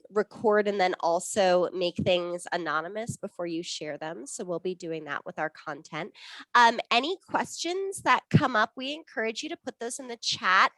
record and then also make things anonymous before you share them. So we'll be doing that with our content. Any questions that come up, we encourage you to put those in the chat.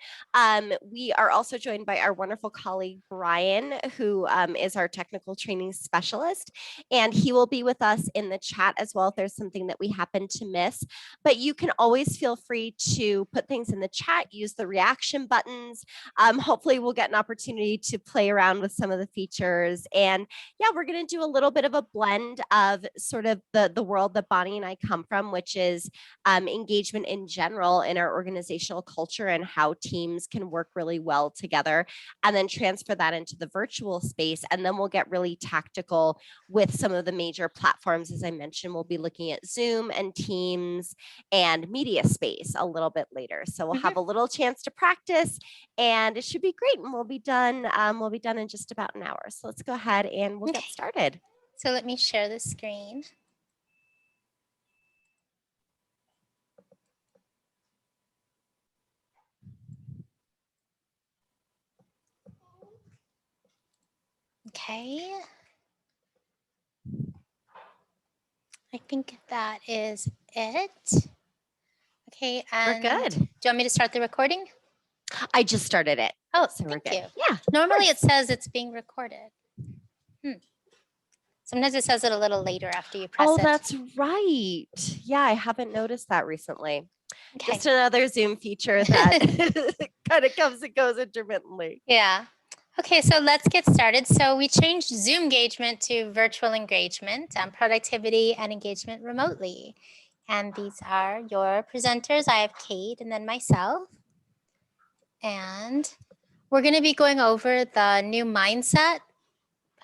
We are also joined by our wonderful colleague, Brian, who is our technical training specialist, and he will be with us in the chat as well if there's something that we happen to miss. But you can always feel free to put things in the chat, use the reaction buttons. Hopefully we'll get an opportunity to play around with some of the features. And yeah, we're going to do a little bit of a blend of sort of the world that Bonnie and I come from, which is engagement in general in our organizational culture and how teams can work really well together, and then transfer that into the virtual space. And then we'll get really tactical with some of the major platforms. As I mentioned, we'll be looking at Zoom and Teams and Media Space a little bit later. So we'll have a little chance to practice, and it should be great. And we'll be done. We'll be done in just about an hour. So let's go ahead and we'll get started. So let me share the screen. Okay. I think that is it. Okay, and we're good. Do you want me to start the recording? I just started it. Oh, so thank we're good. you. Yeah. Normally it says it's being recorded. Sometimes it says it a little later after you press it. Oh, that's right. Yeah, I haven't noticed that recently. Okay. Just another Zoom feature that kind of comes and goes intermittently. Yeah. Okay, so let's get started. So we changed Zoom engagement to virtual engagement, productivity and engagement remotely. And these are your presenters. I have Kate and then myself. And we're going to be going over the new mindset,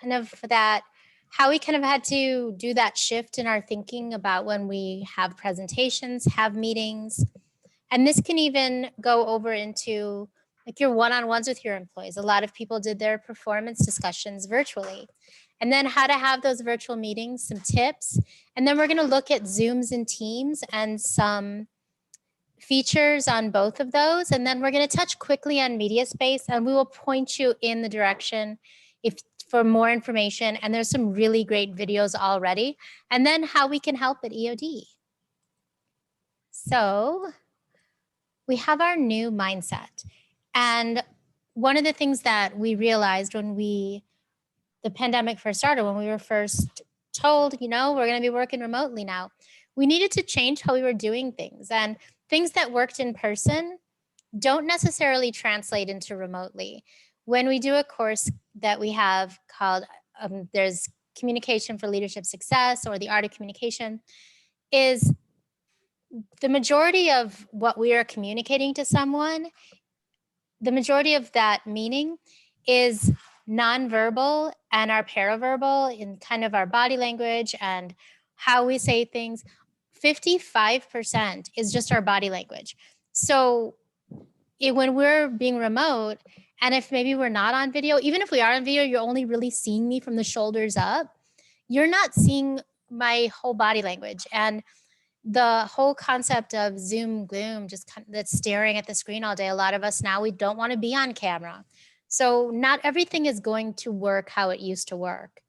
kind of that, how we kind of had to do that shift in our thinking about when we have presentations, have meetings. And this can even go over into like your one-on-ones with your employees. A lot of people did their performance discussions virtually. And then how to have those virtual meetings, some tips. And then we're going to look at Zooms and Teams and some features on both of those. And then we're going to touch quickly on Media Space, and we will point you in the direction for more information. And there's some really great videos already. And then how we can help at EOD. So we have our new mindset. And one of the things that we realized when the pandemic first started, when we were first told, we're going to be working remotely now, we needed to change how we were doing things. And things that worked in person don't necessarily translate into remotely. When we do a course that we have called, there's Communication for Leadership Success, or the Art of Communication, is the majority of what we are communicating to someone, the majority of that meaning is nonverbal and our paraverbal in kind of our body language and how we say things. 55% is just our body language. So when we're being remote, and if maybe we're not on video, even if we are on video, you're only really seeing me from the shoulders up. You're not seeing my whole body language. And the whole concept of Zoom gloom, just kind of that's staring at the screen all day. A lot of us now, we don't want to be on camera. So not everything is going to work how it used to work.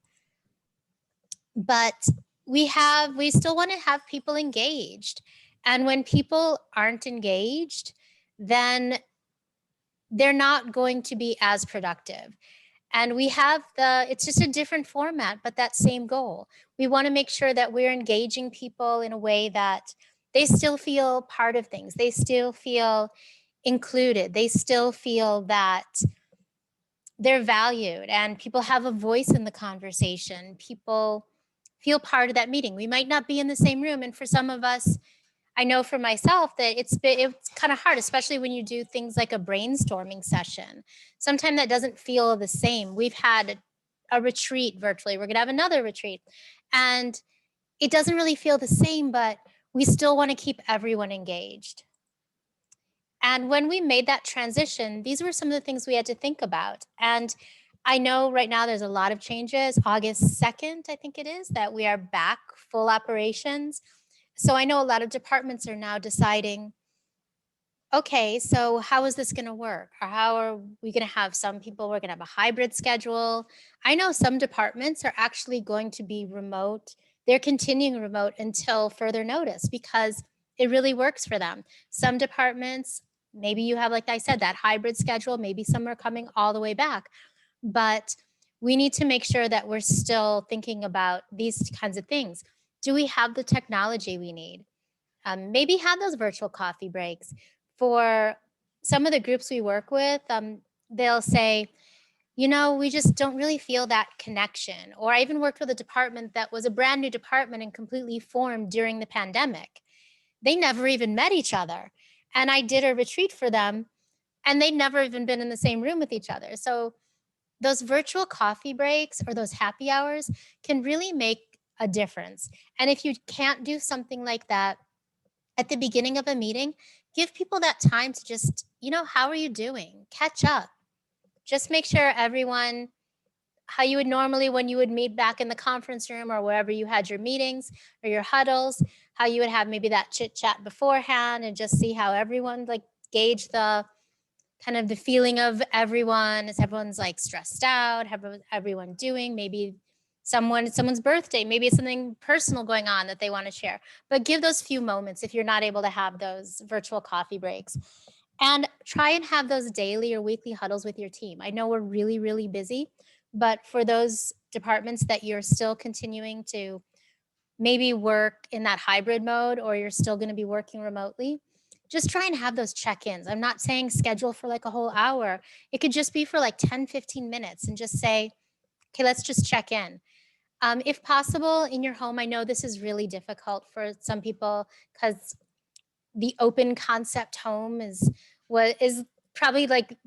But we still want to have people engaged. And when people aren't engaged, then they're not going to be as productive. And we have it's just a different format, but that same goal. We want to make sure that we're engaging people in a way that they still feel part of things. They still feel included. They still feel that they're valued and people have a voice in the conversation. People feel part of that meeting. We might not be in the same room. And for some of us, I know for myself that it's kind of hard, especially when you do things like a brainstorming session. Sometimes that doesn't feel the same. We've had a retreat virtually. We're going to have another retreat. And it doesn't really feel the same, but we still want to keep everyone engaged. And when we made that transition, these were some of the things we had to think about. And I know right now there's a lot of changes. August 2nd, I think it is, that we are back full operations. So I know a lot of departments are now deciding, okay, so how is this going to work? Or how are we going to have some people, we're going to have a hybrid schedule? I know some departments are actually going to be remote. They're continuing remote until further notice because it really works for them. Some departments, maybe you have, like I said, that hybrid schedule, maybe some are coming all the way back. But we need to make sure that we're still thinking about these kinds of things. Do we have the technology we need? Maybe have those virtual coffee breaks. For some of the groups we work with, they'll say, you know, we just don't really feel that connection. Or I even worked with a department that was a brand new department and completely formed during the pandemic. They never even met each other. And I did a retreat for them, and they'd never even been in the same room with each other. So those virtual coffee breaks or those happy hours can really make a difference. And if you can't do something like that at the beginning of a meeting, give people that time to just, you know, how are you doing? Catch up. Just make sure everyone, how you would normally when you would meet back in the conference room or wherever you had your meetings or your huddles, how you would have maybe that chit chat beforehand and just see how everyone like gauge the kind of the feeling of everyone. Is everyone's like stressed out? Everyone doing? Maybe someone's birthday, maybe it's something personal going on that they want to share. But give those few moments if you're not able to have those virtual coffee breaks. And try and have those daily or weekly huddles with your team. I know we're really, really busy, but for those departments that you're still continuing to maybe work in that hybrid mode or you're still going to be working remotely, just try and have those check-ins. I'm not saying schedule for like a whole hour. It could just be for like 10, 15 minutes and just say, okay, let's just check in. If possible, in your home, I know this is really difficult for some people because the open concept home is what is probably like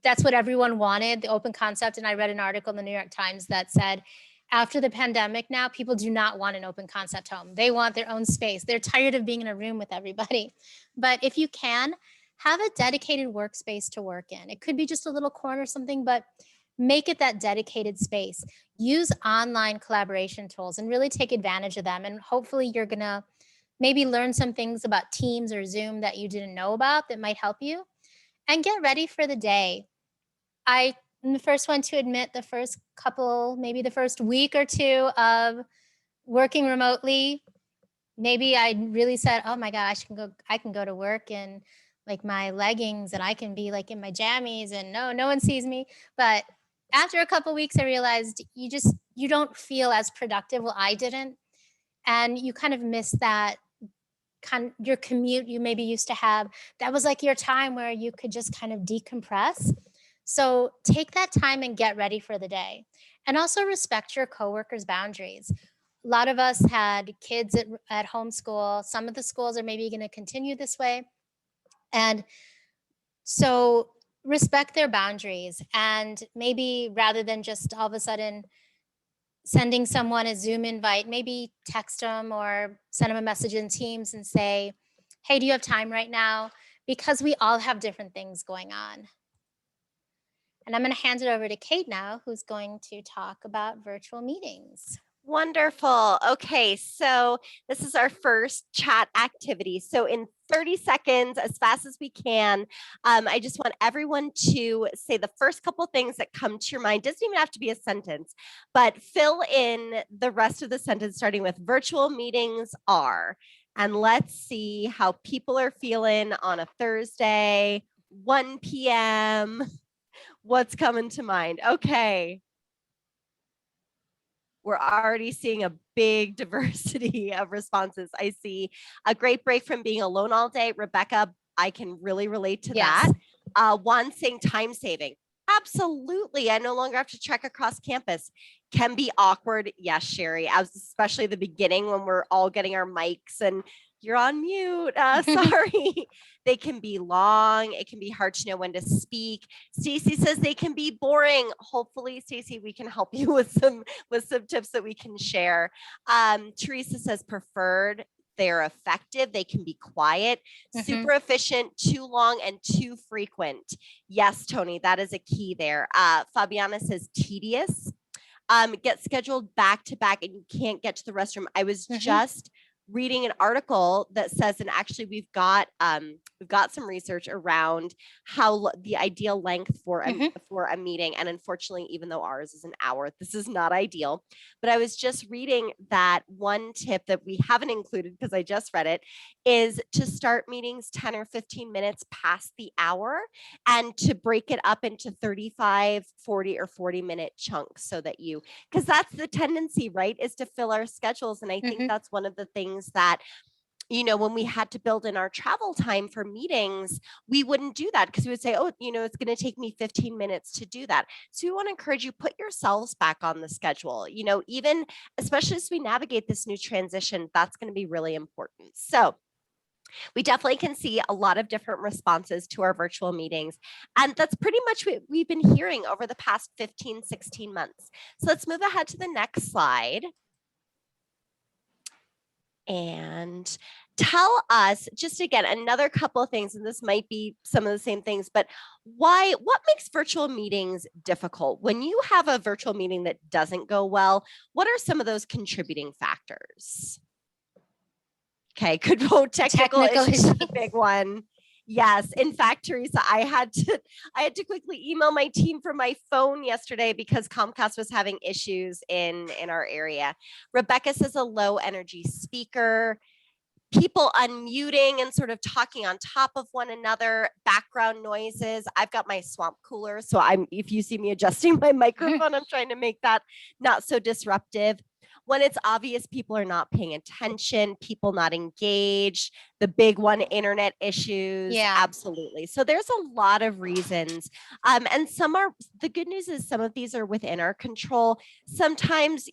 that's what everyone wanted, the open concept. And I read an article in the New York Times that said after the pandemic now, people do not want an open concept home. They want their own space. They're tired of being in a room with everybody. But if you can, have a dedicated workspace to work in. It could be just a little corner or something, but make it that dedicated space. Use online collaboration tools and really take advantage of them. And hopefully you're going to maybe learn some things about Teams or Zoom that you didn't know about that might help you. And get ready for the day. I am the first one to admit the first couple, maybe the first week or two of working remotely, maybe I really said, oh my gosh, I can go to work in like my leggings and I can be like in my jammies and no one sees me. But after a couple weeks, I realized you don't feel as productive. Well, I didn't. And you kind of miss that your commute you maybe used to have. That was like your time where you could just kind of decompress. So take that time and get ready for the day. And also respect your coworkers' boundaries. A lot of us had kids at homeschool. Some of the schools are maybe going to continue this way. And so respect their boundaries. And maybe rather than just all of a sudden sending someone a Zoom invite, maybe text them or send them a message in Teams and say, hey, do you have time right now? Because we all have different things going on. And I'm going to hand it over to Kate now, who's going to talk about virtual meetings. Wonderful. Okay, so this is our first chat activity. So in 30 seconds, as fast as we can, I just want everyone to say the first couple things that come to your mind. Doesn't even have to be a sentence, but fill in the rest of the sentence starting with virtual meetings are. And let's see how people are feeling on a Thursday, 1 p.m. What's coming to mind? Okay. We're already seeing a big diversity of responses. I see a great break from being alone all day. Rebecca, I can really relate to that. One saying time saving. Absolutely. I no longer have to trek across campus. Can be awkward. Yes, Sherry, especially the beginning when we're all getting our mics and you're on mute. Sorry. They can be long. It can be hard to know when to speak. Stacy says they can be boring. Hopefully, Stacy, we can help you with some tips that we can share. Teresa says preferred. They're effective. They can be quiet, super efficient, too long, and too frequent. Yes, Tony, that is a key there. Fabiana says tedious. Get scheduled back to back and you can't get to the restroom. I was just reading an article that says, and actually we've got some research around how the ideal length for a meeting. And unfortunately, even though ours is an hour, this is not ideal. But I was just reading that one tip that we haven't included because I just read it is to start meetings 10 or 15 minutes past the hour and to break it up into 35, 40 or 40-minute chunks so that because that's the tendency, right, is to fill our schedules. And I think that's one of the things that, when we had to build in our travel time for meetings, we wouldn't do that because we would say, oh, it's going to take me 15 minutes to do that. So we want to encourage you, put yourselves back on the schedule, even especially as we navigate this new transition, that's going to be really important. So we definitely can see a lot of different responses to our virtual meetings. And that's pretty much what we've been hearing over the past 15, 16 months. So let's move ahead to the next slide. And tell us, just again, another couple of things, and this might be some of the same things, but what makes virtual meetings difficult? When you have a virtual meeting that doesn't go well, what are some of those contributing factors? Okay, good vote. Technical issues is a big one. Yes. In fact, Teresa, I had to quickly email my team from my phone yesterday because Comcast was having issues in our area. Rebecca says a low energy speaker, people unmuting and sort of talking on top of one another, background noises. I've got my swamp cooler, so if you see me adjusting my microphone, I'm trying to make that not so disruptive. When it's obvious people are not paying attention, people not engaged, the big one, internet issues. Yeah, absolutely. So there's a lot of reasons. And the good news is some of these are within our control. Sometimes,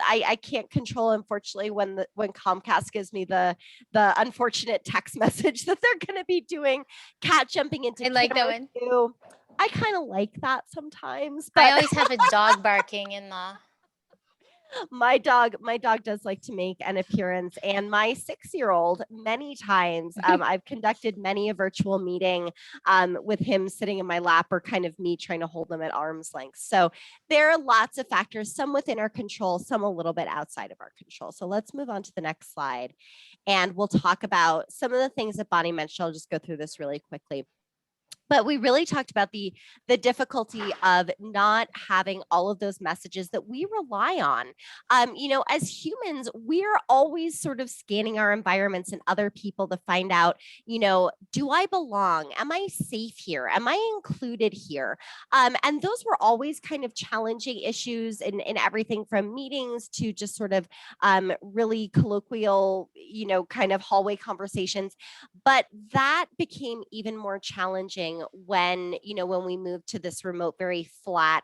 I can't control, unfortunately, when Comcast gives me the unfortunate text message that they're going to be doing cat jumping into camera. I like that one too. I kind of like that sometimes. But I always have a dog barking in the... My dog does like to make an appearance, and my 6-year-old many times. I've conducted many a virtual meeting with him sitting in my lap or kind of me trying to hold him at arm's length. So there are lots of factors, some within our control, some a little bit outside of our control. So let's move on to the next slide, and we'll talk about some of the things that Bonnie mentioned. I'll just go through this really quickly. But we really talked about the difficulty of not having all of those messages that we rely on. As humans, we're always sort of scanning our environments and other people to find out, do I belong? Am I safe here? Am I included here? And those were always kind of challenging issues in everything from meetings to just sort of really colloquial, kind of hallway conversations. But that became even more challenging when we moved to this remote, very flat,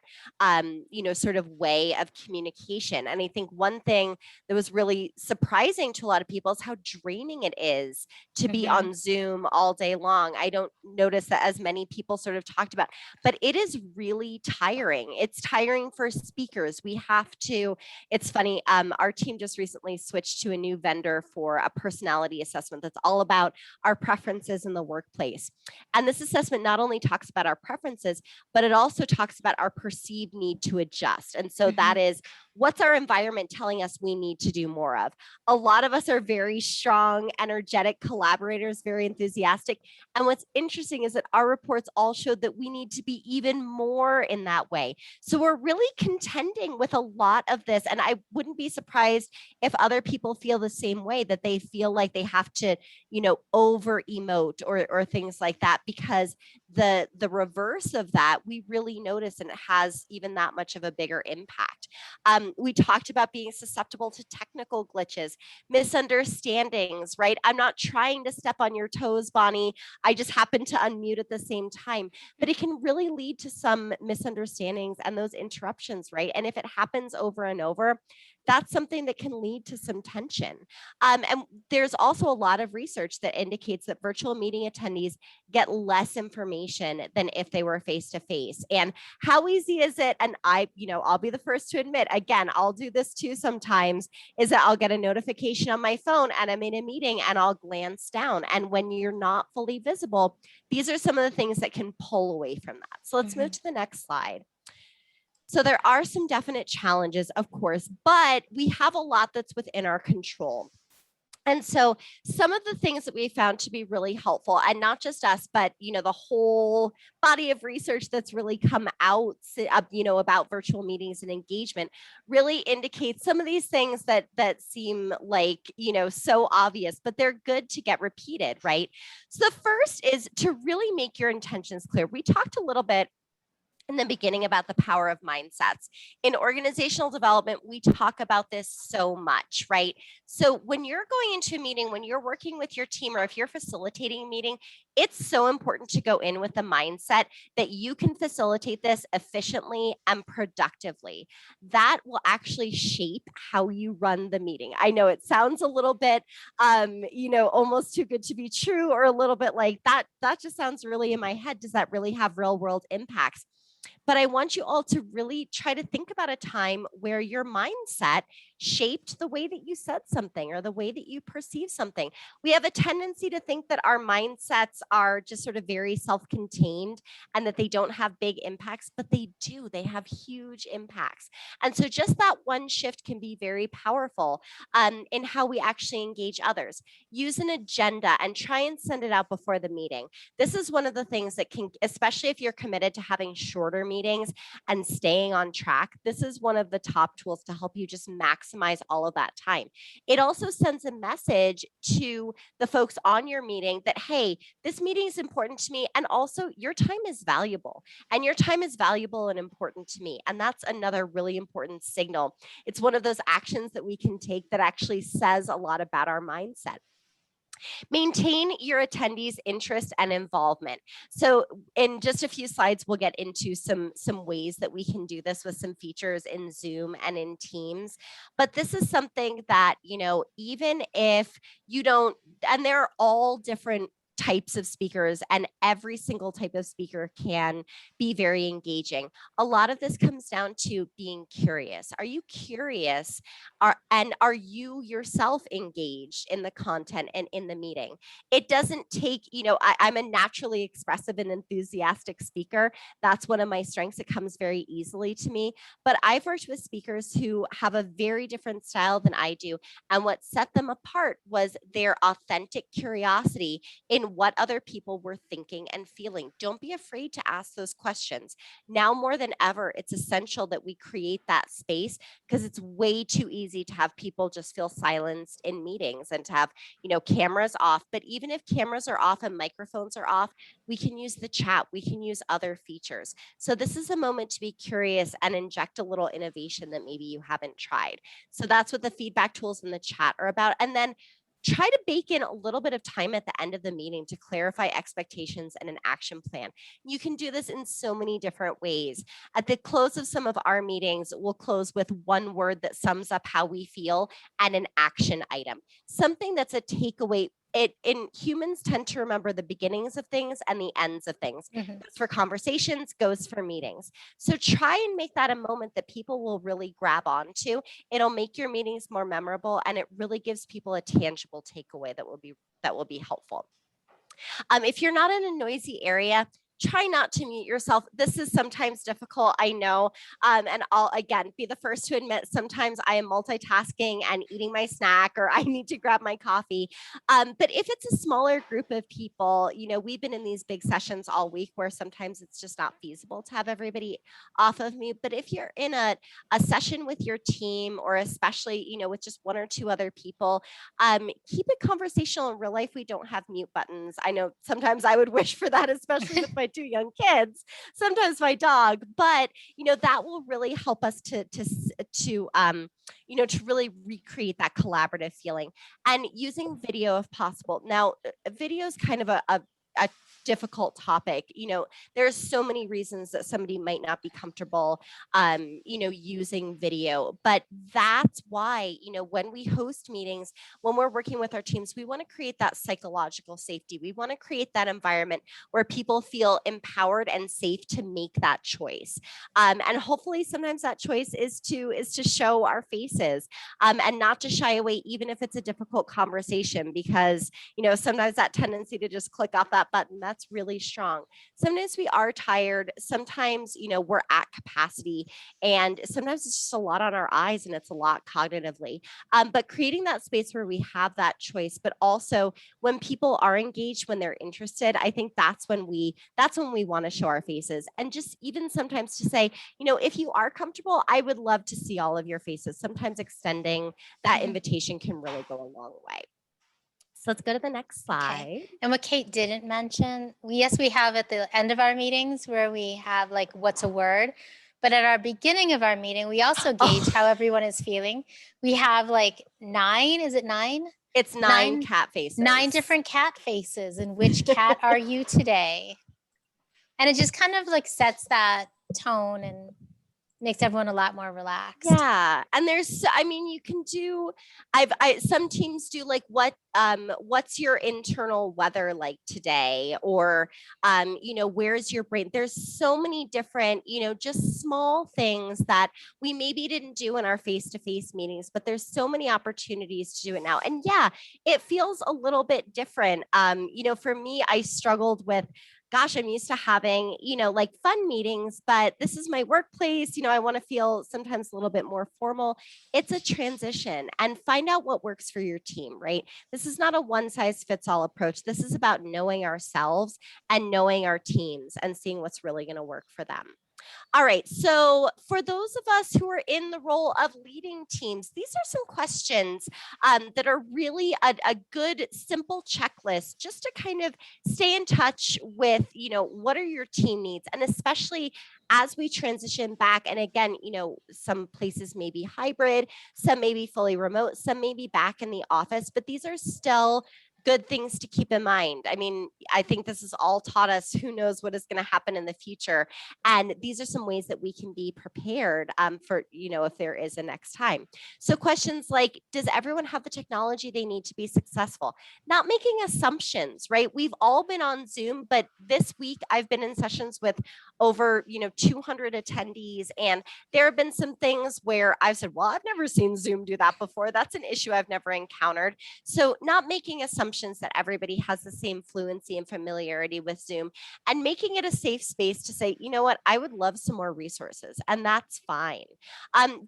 sort of way of communication. And I think one thing that was really surprising to a lot of people is how draining it is to be on Zoom all day long. I don't notice that as many people sort of talked about, but it is really tiring. It's tiring for speakers. It's funny, our team just recently switched to a new vendor for a personality assessment that's all about our preferences in the workplace. And this assessment not only talks about our preferences, but it also talks about our perceived need to adjust. And so that is, what's our environment telling us we need to do more of? A lot of us are very strong, energetic collaborators, very enthusiastic. And what's interesting is that our reports all showed that we need to be even more in that way. So we're really contending with a lot of this. And I wouldn't be surprised if other people feel the same way, that they feel like they have to, over emote or things like that, because the reverse of that, we really notice, and it has even that much of a bigger impact. We talked about being susceptible to technical glitches, misunderstandings, right? I'm not trying to step on your toes, Bonnie. I just happen to unmute at the same time, but it can really lead to some misunderstandings and those interruptions, right? And if it happens over and over, that's something that can lead to some tension. And there's also a lot of research that indicates that virtual meeting attendees get less information than if they were face-to-face. And how easy is it? And I'll be the first to admit, again, I'll do this too sometimes, is that I'll get a notification on my phone and I'm in a meeting and I'll glance down. And when you're not fully visible, these are some of the things that can pull away from that. So let's move to the next slide. So there are some definite challenges, of course, but we have a lot that's within our control. And so some of the things that we found to be really helpful, and not just us, but the whole body of research that's really come out, about virtual meetings and engagement, really indicates some of these things that seem like so obvious, but they're good to get repeated, right? So the first is to really make your intentions clear. We talked a little bit in the beginning about the power of mindsets. In organizational development, we talk about this so much, right? So when you're going into a meeting, when you're working with your team, or if you're facilitating a meeting, it's so important to go in with the mindset that you can facilitate this efficiently and productively. That will actually shape how you run the meeting. I know it sounds a little bit, almost too good to be true, or a little bit like that just sounds really in my head. Does that really have real world impacts? But I want you all to really try to think about a time where your mindset shaped the way that you said something or the way that you perceive something. We have a tendency to think that our mindsets are just sort of very self-contained and that they don't have big impacts, but they do. They have huge impacts. And so just that one shift can be very powerful in how we actually engage others. Use an agenda and try and send it out before the meeting. This is one of the things that can, especially if you're committed to having shorter meetings and staying on track, this is one of the top tools to help you just maximize all of that time. It also sends a message to the folks on your meeting that, hey, this meeting is important to me, and also your time is valuable, and your time is valuable and important to me. And that's another really important signal. It's one of those actions that we can take that actually says a lot about our mindset. Maintain your attendees' interest and involvement. So in just a few slides, we'll get into some ways that we can do this with some features in Zoom and in Teams. But this is something that, even if you don't, and they're all different types of speakers, and every single type of speaker can be very engaging. A lot of this comes down to being curious. Are you curious? And are you yourself engaged in the content and in the meeting? It doesn't take, I'm a naturally expressive and enthusiastic speaker. That's one of my strengths. It comes very easily to me. But I've worked with speakers who have a very different style than I do. And what set them apart was their authentic curiosity in what other people were thinking and feeling. Don't be afraid to ask those questions. Now more than ever, it's essential that we create that space, because it's way too easy to have people just feel silenced in meetings and to have, cameras off. But even if cameras are off and microphones are off, we can use the chat, we can use other features. So this is a moment to be curious and inject a little innovation that maybe you haven't tried. So that's what the feedback tools in the chat are about. And then try to bake in a little bit of time at the end of the meeting to clarify expectations and an action plan. You can do this in so many different ways. At the close of some of our meetings, we'll close with one word that sums up how we feel and an action item, something that's a takeaway. Humans tend to remember the beginnings of things and the ends of things. Mhm. Goes for conversations, goes for meetings. So try and make that a moment that people will really grab onto. It'll make your meetings more memorable, and it really gives people a tangible takeaway that will be helpful. If you're not in a noisy area, try not to mute yourself. This is sometimes difficult, I know. And I'll, again, be the first to admit, sometimes I am multitasking and eating my snack, or I need to grab my coffee. But if it's a smaller group of people, we've been in these big sessions all week where sometimes it's just not feasible to have everybody off of mute. But if you're in a session with your team, or especially, with just one or two other people, keep it conversational. In real life, we don't have mute buttons. I know sometimes I would wish for that, especially with my two young kids, sometimes my dog, but that will really help us to really recreate that collaborative feeling, and using video if possible. Now, video is kind of a difficult topic. There's so many reasons that somebody might not be comfortable, using video, but that's why, when we host meetings, when we're working with our teams, we want to create that psychological safety. We want to create that environment where people feel empowered and safe to make that choice. And hopefully sometimes that choice is to show our faces, and not to shy away, even if it's a difficult conversation, because, sometimes that tendency to just click off that button, that's really strong. Sometimes we are tired. Sometimes, we're at capacity, and sometimes it's just a lot on our eyes and it's a lot cognitively. But creating that space where we have that choice, but also when people are engaged, when they're interested, I think that's when we want to show our faces. And just even sometimes to say, if you are comfortable, I would love to see all of your faces. Sometimes extending that invitation can really go a long way. So let's go to the next slide. Okay. And what Kate didn't mention, we have at the end of our meetings where we have like, what's a word? But at our beginning of our meeting, we also gauge how everyone is feeling. We have like 9, is it 9? It's 9 cat faces. 9 different cat faces. And which cat are you today? And it just kind of like sets that tone and makes everyone a lot more relaxed. Yeah. And you can do, some teams do like, what's your internal weather like today? Or, where's your brain? There's so many different, just small things that we maybe didn't do in our face-to-face meetings, but there's so many opportunities to do it now. And yeah, it feels a little bit different. For me, I struggled with, gosh, I'm used to having, like fun meetings, but this is my workplace. I want to feel sometimes a little bit more formal. It's a transition, and find out what works for your team, right? This is not a one size fits all approach. This is about knowing ourselves and knowing our teams and seeing what's really going to work for them. All right, so for those of us who are in the role of leading teams, these are some questions that are really a good, simple checklist just to kind of stay in touch with, what are your team needs? And especially as we transition back, and again, some places may be hybrid, some may be fully remote, some may be back in the office, but these are still good things to keep in mind. I think this has all taught us who knows what is going to happen in the future. And these are some ways that we can be prepared for, if there is a next time. So questions like, does everyone have the technology they need to be successful? Not making assumptions, right? We've all been on Zoom, but this week I've been in sessions with over, 200 attendees. And there have been some things where I've said, well, I've never seen Zoom do that before. That's an issue I've never encountered. So not making assumptions that everybody has the same fluency and familiarity with Zoom, and making it a safe space to say, you know what, I would love some more resources, and that's fine.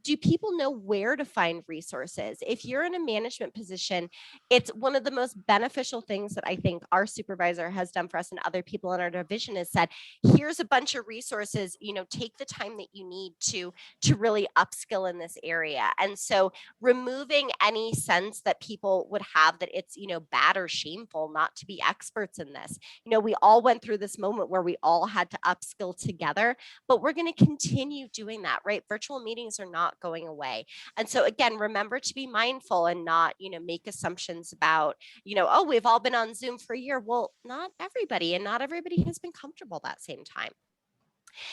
Do people know where to find resources? If you're in a management position, it's one of the most beneficial things that I think our supervisor has done for us and other people in our division is said, here's a bunch of resources, take the time that you need to really upskill in this area. And so removing any sense that people would have that it's, bad or shameful not to be experts in this. We all went through this moment where we all had to upskill together, but we're going to continue doing that, right? Virtual meetings are not going away. And so again, remember to be mindful and not, make assumptions about, oh, we've all been on Zoom for a year. Well, not everybody, and not everybody has been comfortable that same time.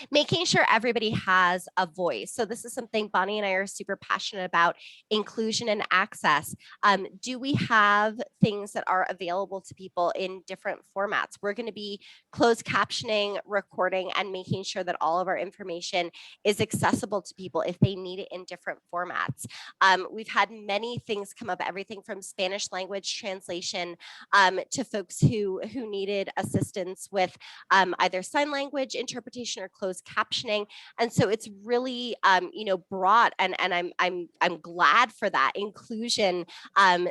Making sure everybody has a voice. So this is something Bonnie and I are super passionate about, inclusion and access. Do we have things that are available to people in different formats? We're going to be closed captioning, recording, and making sure that all of our information is accessible to people if they need it in different formats. We've had many things come up, everything from Spanish language translation to folks who needed assistance with either sign language interpretation or closed captioning. And so it's really, brought, and I'm glad for that inclusion.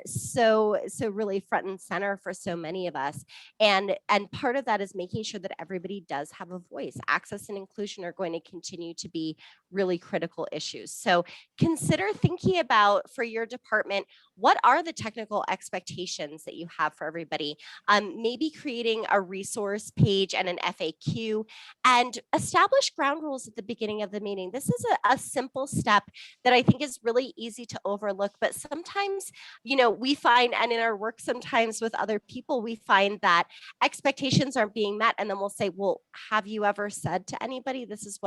So really front and center for so many of us. And part of that is making sure that everybody does have a voice. Access and inclusion are going to continue to be really critical issues. So consider thinking about, for your department, what are the technical expectations that you have for everybody? Maybe creating a resource page and an FAQ, and establish ground rules at the beginning of the meeting. This is a simple step that I think is really easy to overlook, but sometimes, we find, and in our work sometimes with other people, we find that expectations aren't being met. And then we'll say, well, have you ever said to anybody, this is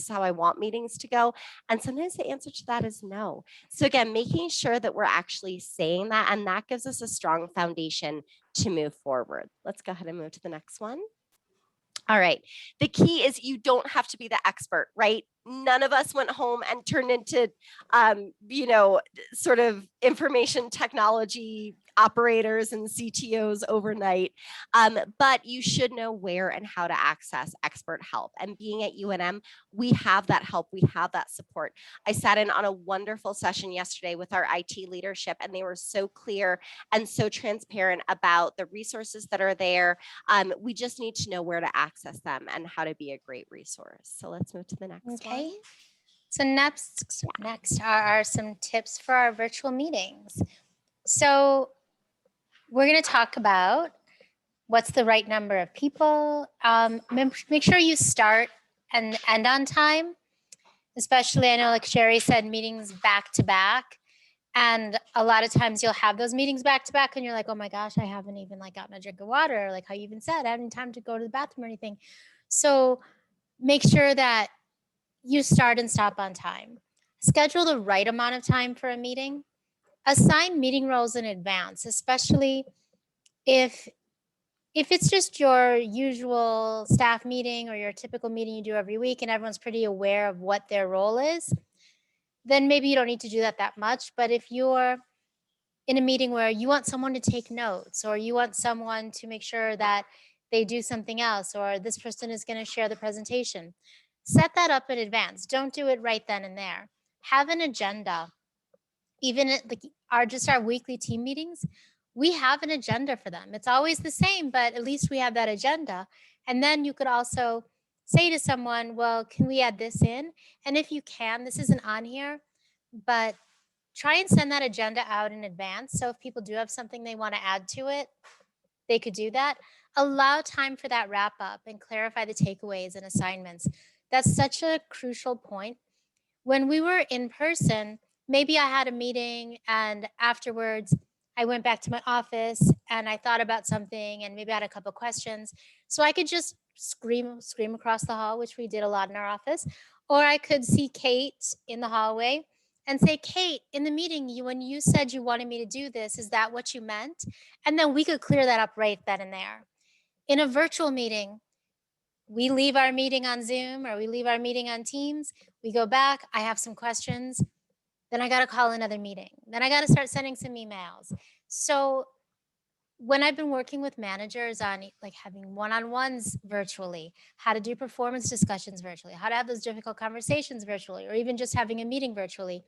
how I want meetings to go? And sometimes the answer to that is no. So again, making sure that we're actually saying that, and that gives us a strong foundation to move forward. Let's go ahead and move to the next one. All right. The key is you don't have to be the expert, right? None of us went home and turned into, sort of information technology operators and CTOs overnight. But you should know where and how to access expert help. And being at UNM, we have that help. We have that support. I sat in on a wonderful session yesterday with our IT leadership, and they were so clear and so transparent about the resources that are there. We just need to know where to access them and how to be a great resource. So let's move to the next Okay. one. So next are some tips for our virtual meetings. So we're going to talk about what's the right number of people. Make sure you start and end on time. Especially, I know, like Sherry said, meetings back to back. And a lot of times you'll have those meetings back to back and you're like, oh my gosh, I haven't even like gotten a drink of water. Like how you even said, I haven't time to go to the bathroom or anything. So make sure that you start and stop on time. Schedule the right amount of time for a meeting. Assign meeting roles in advance, especially if it's just your usual staff meeting or your typical meeting you do every week and everyone's pretty aware of what their role is, then maybe you don't need to do that much. But if you're in a meeting where you want someone to take notes or you want someone to make sure that they do something else or this person is going to share the presentation, set that up in advance. Don't do it right then and there. Have an agenda. Even at our weekly team meetings, we have an agenda for them. It's always the same, but at least we have that agenda. And then you could also say to someone, well, can we add this in? And if you can, this isn't on here, but try and send that agenda out in advance. So if people do have something they want to add to it, they could do that. Allow time for that wrap up and clarify the takeaways and assignments. That's such a crucial point. When we were in person, maybe I had a meeting and afterwards I went back to my office and I thought about something and maybe I had a couple questions. So I could just scream across the hall, which we did a lot in our office, or I could see Kate in the hallway and say, Kate, in the meeting, when you said you wanted me to do this, is that what you meant? And then we could clear that up right then and there. In a virtual meeting, we leave our meeting on Zoom or we leave our meeting on Teams, we go back, I have some questions, then I got to call another meeting. Then I got to start sending some emails. So when I've been working with managers on like having one-on-ones virtually, how to do performance discussions virtually, how to have those difficult conversations virtually, or even just having a meeting virtually,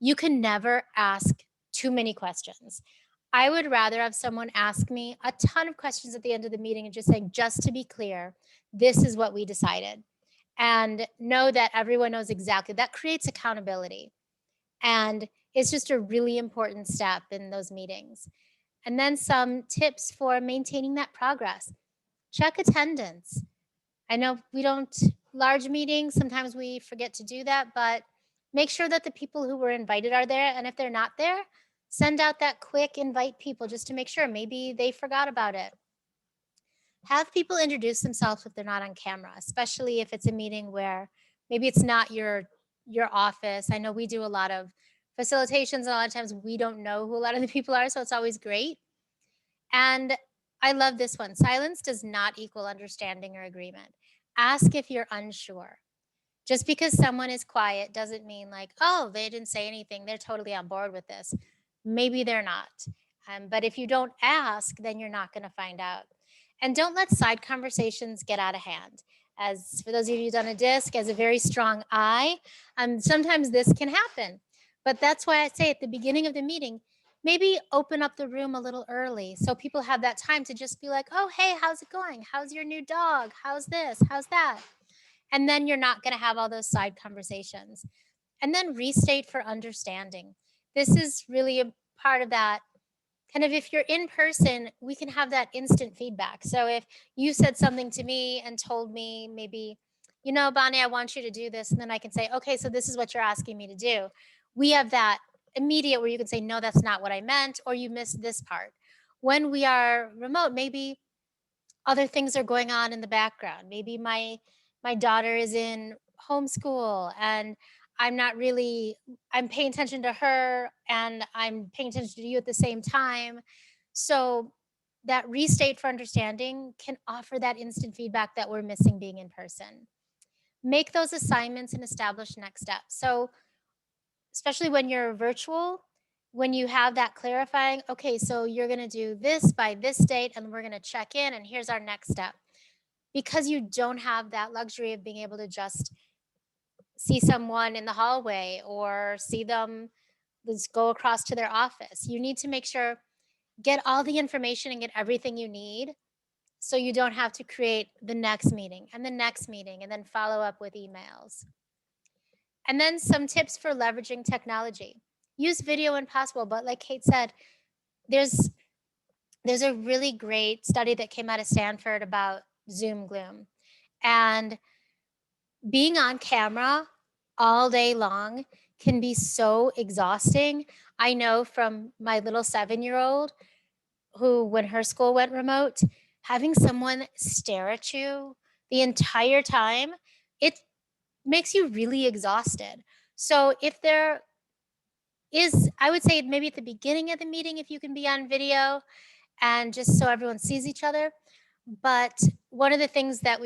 you can never ask too many questions. I would rather have someone ask me a ton of questions at the end of the meeting and just saying, just to be clear, this is what we decided. And know that everyone knows exactly. That creates accountability. And it's just a really important step in those meetings. And then some tips for maintaining that progress. Check attendance. I know we don't, large meetings, sometimes we forget to do that, but make sure that the people who were invited are there. And if they're not there, send out that quick invite people just to make sure. Maybe they forgot about it. Have people introduce themselves if they're not on camera, especially if it's a meeting where maybe it's not your office. I know we do a lot of facilitations, and a lot of times we don't know who a lot of the people are, so it's always great. And I love this one. Silence does not equal understanding or agreement. Ask if you're unsure. Just because someone is quiet doesn't mean like, oh, they didn't say anything, they're totally on board with this. Maybe they're not. But if you don't ask, then you're not going to find out. And don't let side conversations get out of hand. As for those of you who've done a disc, as a very strong I, sometimes this can happen. But that's why I say at the beginning of the meeting, maybe open up the room a little early so people have that time to just be like, oh, hey, how's it going? How's your new dog? How's this? How's that? And then you're not going to have all those side conversations. And then restate for understanding. This is really a part of that. Kind of if you're in person, we can have that instant feedback. So if you said something to me and told me maybe, you know, Bonnie, I want you to do this. And then I can say, okay, so this is what you're asking me to do. We have that immediate where you can say, no, that's not what I meant, or you missed this part. When we are remote, maybe other things are going on in the background. Maybe my daughter is in homeschool and I'm paying attention to her and I'm paying attention to you at the same time. So that restate for understanding can offer that instant feedback that we're missing being in person. Make those assignments and establish next steps. So especially when you're virtual, when you have that clarifying, okay, so you're going to do this by this date and we're going to check in and here's our next step. Because you don't have that luxury of being able to just see someone in the hallway or see them, let's go across to their office. You need to make sure, get all the information and get everything you need so you don't have to create the next meeting and the next meeting and then follow up with emails. And then some tips for leveraging technology. Use video when possible, but like Kate said, there's a really great study that came out of Stanford about Zoom gloom. And being on camera all day long can be so exhausting. I know from my little 7-year-old who, when her school went remote, having someone stare at you the entire time, it makes you really exhausted. So if there is, I would say maybe at the beginning of the meeting, if you can be on video and just so everyone sees each other. But one of the things that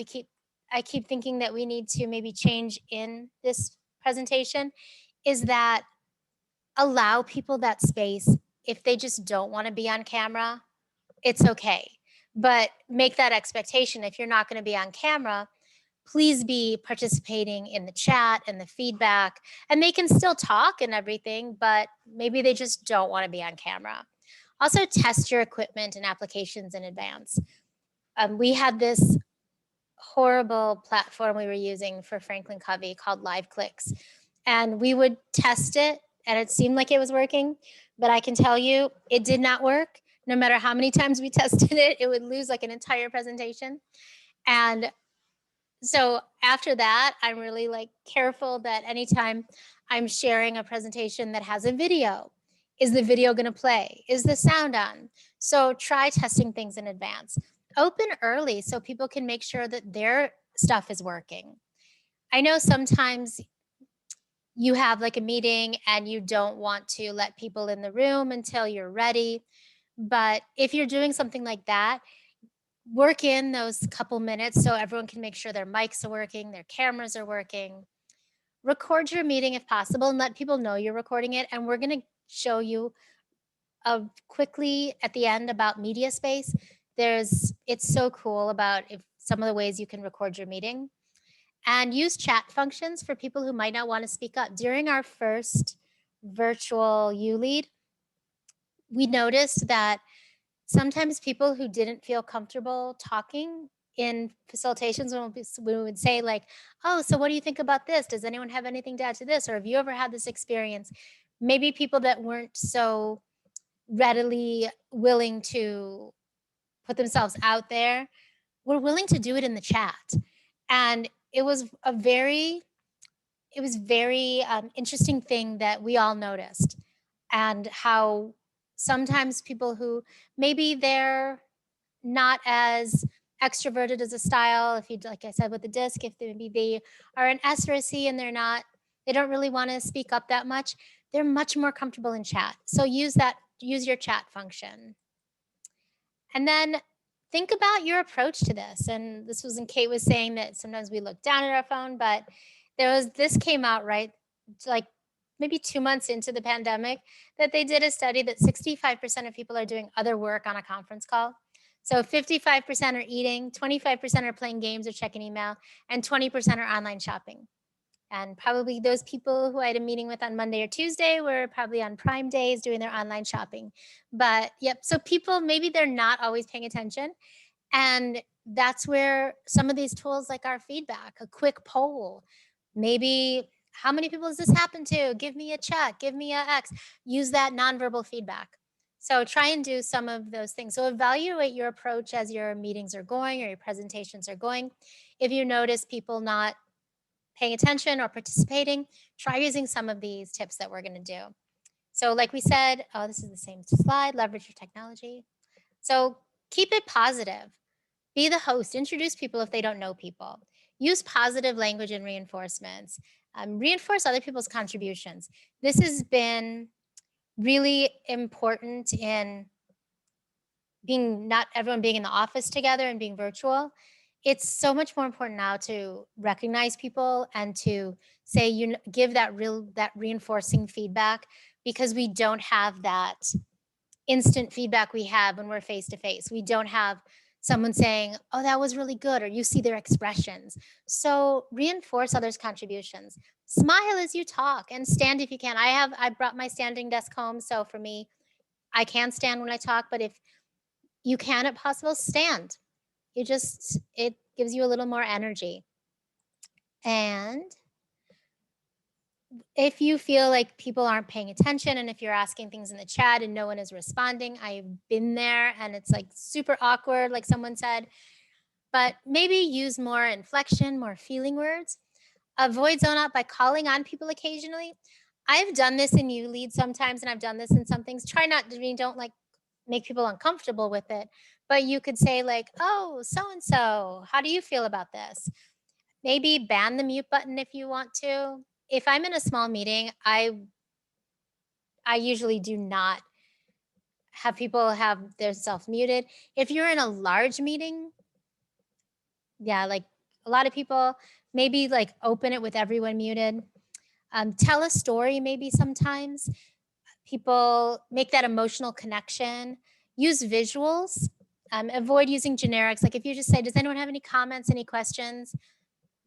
I keep thinking that we need to maybe change in this presentation is that allow people that space. If they just don't want to be on camera, it's okay. But make that expectation. If you're not going to be on camera, please be participating in the chat and the feedback. And they can still talk and everything, but maybe they just don't want to be on camera. Also, test your equipment and applications in advance. We had this horrible platform we were using for Franklin Covey called Live Clicks, and we would test it, and it seemed like it was working, but I can tell you it did not work. No matter how many times we tested it, it would lose like an entire presentation. And so after that, I'm really like careful that anytime I'm sharing a presentation that has a video, is the video going to play? Is the sound on? So try testing things in advance. Open early so people can make sure that their stuff is working. I know sometimes you have like a meeting and you don't want to let people in the room until you're ready. But if you're doing something like that, work in those couple minutes so everyone can make sure their mics are working, their cameras are working. Record your meeting if possible and let people know you're recording it. And we're going to show you quickly at the end about media space. It's so cool about if some of the ways you can record your meeting. And use chat functions for people who might not want to speak up. During our first virtual ULead, we noticed that sometimes people who didn't feel comfortable talking in facilitations, when we would say like, oh, so what do you think about this? Does anyone have anything to add to this? Or have you ever had this experience? Maybe people that weren't so readily willing to put themselves out there were willing to do it in the chat. And it was very interesting thing that we all noticed, and how sometimes people who maybe they're not as extroverted as a style, if you, like I said with the disc, if maybe they are an S or a C and they don't really want to speak up that much, they're much more comfortable in chat. So use your chat function. And then think about your approach to this. And this was when Kate was saying that sometimes we look down at our phone, but this came out right like maybe 2 months into the pandemic, that they did a study that 65% of people are doing other work on a conference call. So 55% are eating, 25% are playing games or checking email, and 20% are online shopping. And probably those people who I had a meeting with on Monday or Tuesday were probably on Prime days doing their online shopping. But yep, so people, maybe they're not always paying attention. And that's where some of these tools like our feedback, a quick poll, maybe how many people has this happened to? Give me a check, give me a X, use that nonverbal feedback. So try and do some of those things. So evaluate your approach as your meetings are going or your presentations are going. If you notice people not paying attention or participating, try using some of these tips that we're going to do. So like we said, oh, this is the same slide, leverage your technology. So keep it positive. Be the host. Introduce people if they don't know people. Use positive language and reinforcements. Reinforce other people's contributions. This has been really important in not everyone being in the office together and being virtual. it's so much more important now to recognize people and to say, give that reinforcing feedback, because we don't have that instant feedback we have when we're face to face. We don't have someone saying, oh, that was really good, or you see their expressions. So reinforce others' contributions. Smile as you talk and stand if you can. I brought my standing desk home. So for me, I can stand when I talk, but if you can, if possible, stand. It gives you a little more energy. And if you feel like people aren't paying attention, and if you're asking things in the chat and no one is responding, I've been there and it's like super awkward, like someone said, but maybe use more inflection, more feeling words. Avoid zone out by calling on people occasionally. I've done this in ULead sometimes, and I've done this in some things. Try not to, don't like make people uncomfortable with it, but you could say like, oh, so-and-so, how do you feel about this? Maybe ban the mute button if you want to. If I'm in a small meeting, I usually do not have people have their self muted. If you're in a large meeting, yeah, like a lot of people, maybe like open it with everyone muted. Tell a story maybe sometimes. People make that emotional connection. Use visuals. Avoid using generics. Like if you just say, does anyone have any comments, any questions?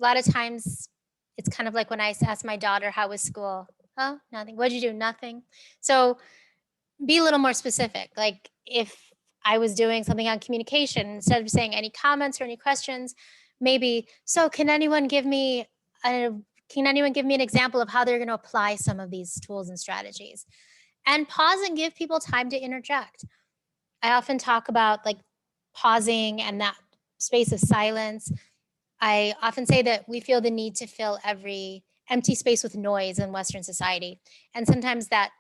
A lot of times it's kind of like when I asked my daughter, how was school? Oh, nothing. What'd you do? Nothing. So be a little more specific. Like if I was doing something on communication, instead of saying any comments or any questions, maybe, so can anyone give me an example of how they're going to apply some of these tools and strategies? And pause and give people time to interject. I often talk about like pausing and that space of silence. I often say that we feel the need to fill every empty space with noise in Western society. And sometimes that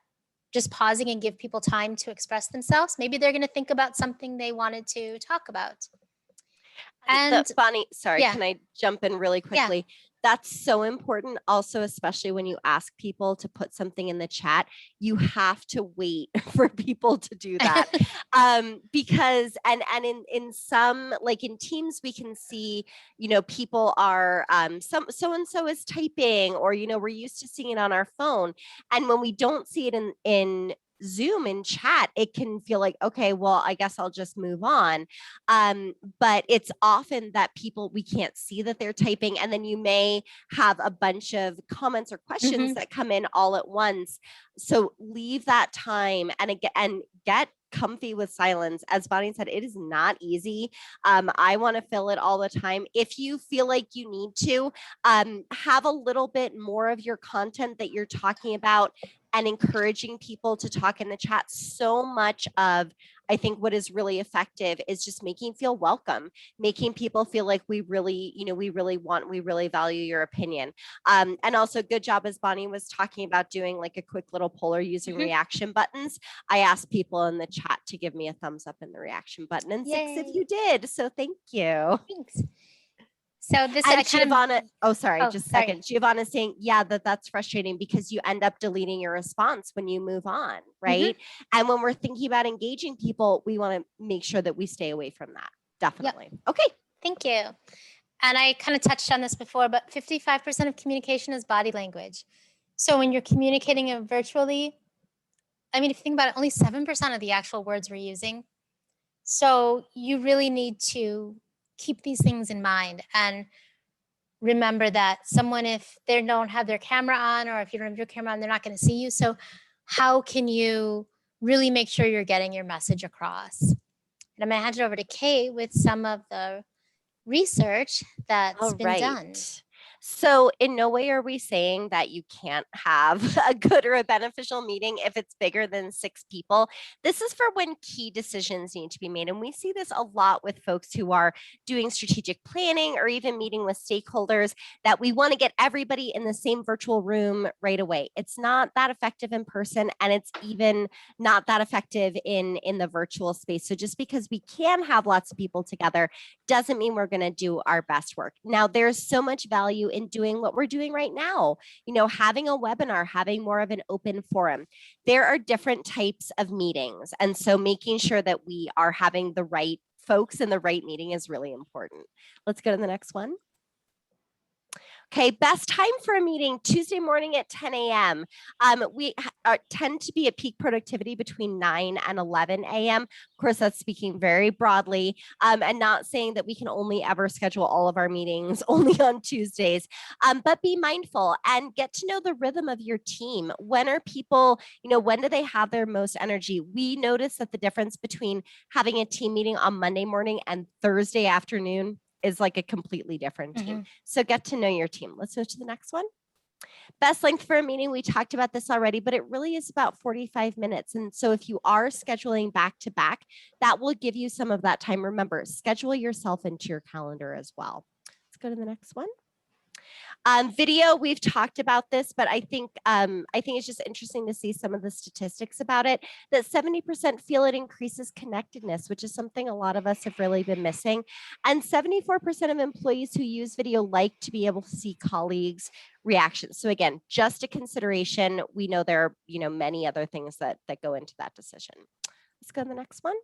just pausing and give people time to express themselves. Maybe they're going to think about something they wanted to talk about. And Bonnie, sorry, yeah, can I jump in really quickly? yeah. That's so important also, especially when you ask people to put something in the chat. You have to wait for people to do that. Because in some, like in Teams, we can see, people are so and so is typing, or we're used to seeing it on our phone. And when we don't see it in Zoom in chat, it can feel like, okay, well, I guess I'll just move on. But it's often that we can't see that they're typing, and then you may have a bunch of comments or questions that come in all at once. So leave that time and get comfy with silence. As Bonnie said, it is not easy. I want to fill it all the time. If you feel like you need to, have a little bit more of your content that you're talking about and encouraging people to talk in the chat. So much of, I think, what is really effective is just making feel welcome, making people feel like we really value your opinion. And also good job, as Bonnie was talking about, doing like a quick little poll or using reaction buttons. I asked people in the chat to give me a thumbs up in the reaction button, and 6 if you did. So thank you. Thanks. So this and Giovanna, just a second. Giovanna's saying, yeah, that's frustrating because you end up deleting your response when you move on, right? And when we're thinking about engaging people, we want to make sure that we stay away from that. Definitely. Yep. Okay. Thank you. And I kind of touched on this before, but 55% of communication is body language. So when you're communicating virtually, I mean, if you think about it, only 7% of the actual words we're using. So you really need to keep these things in mind and remember that someone, if they don't have their camera on, or if you don't have your camera on, they're not going to see you. So how can you really make sure you're getting your message across? And I'm going to hand it over to Kate with some of the research that's been done. So in no way are we saying that you can't have a good or a beneficial meeting if it's bigger than 6 people. This is for when key decisions need to be made. And we see this a lot with folks who are doing strategic planning or even meeting with stakeholders, that we want to get everybody in the same virtual room right away. It's not that effective in person, and it's even not that effective in the virtual space. So just because we can have lots of people together doesn't mean we're going to do our best work. Now, there's so much value in doing what we're doing right now, having a webinar, having more of an open forum. There are different types of meetings. And so making sure that we are having the right folks in the right meeting is really important. Let's go to the next one. Okay, best time for a meeting, Tuesday morning at 10 a.m. We tend to be at peak productivity between 9 and 11 a.m. Of course, that's speaking very broadly, and not saying that we can only ever schedule all of our meetings only on Tuesdays, but be mindful and get to know the rhythm of your team. When are people, when do they have their most energy? We notice that the difference between having a team meeting on Monday morning and Thursday afternoon is like a completely different team. So get to know your team. Let's move to the next one. Best length for a meeting, we talked about this already, but it really is about 45 minutes. And so if you are scheduling back to back, that will give you some of that time. Remember, schedule yourself into your calendar as well. Let's go to the next one. Video, we've talked about this, but I think it's just interesting to see some of the statistics about it, that 70% feel it increases connectedness, which is something a lot of us have really been missing. And 74% of employees who use video like to be able to see colleagues' reactions. So again, just a consideration. We know there are, many other things that go into that decision. Let's go to the next one.